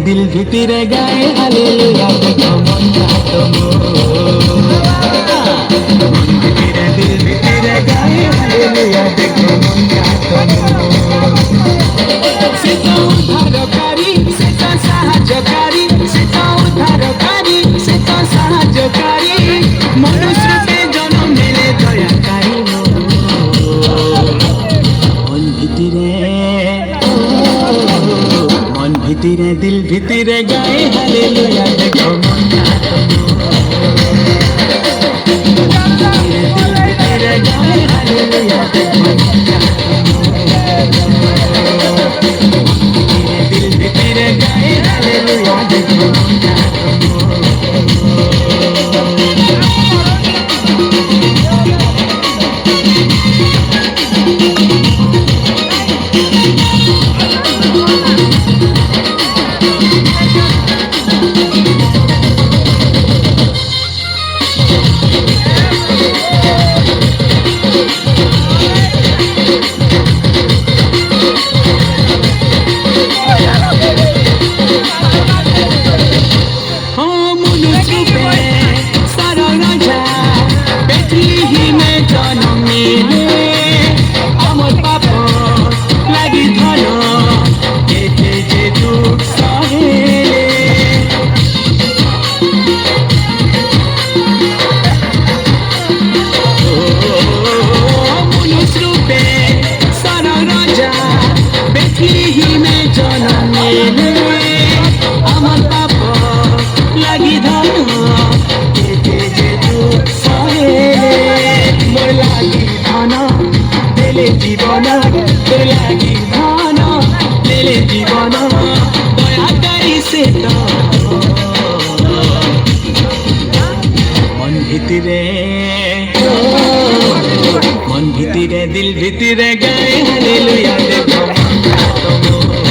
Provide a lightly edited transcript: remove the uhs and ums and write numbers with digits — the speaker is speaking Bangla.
दिल ভিতরে গায়ে হালেলুয়া দেখো মনটা মন ভিতরে দিল ভিতরে গায়ে হালেলুয়া দেখো মনটা সে তো উদ্ধারকারী সে তো সাহায্যকারী সে তো উদ্ধারকারী সে তো সাহায্যকারী মনুষ্য রূপে জন্ম নিলে দয়াকারী মন ভিতরে दिल ভিতরে গায়ে হালেলুয়া দেখো মনটা দিল ভিতরে গায়ে হালেলুয়া দেখো মনটা দিল ভিতরে গায়ে হালেলুয়া দেখো মনটা জীবন তোর লাগি ধন লেলে জীবন দয়াকারী সে তো মন ভিতরে দিল ভিতরে গায়ে হালেলুয়া দেখো মনটা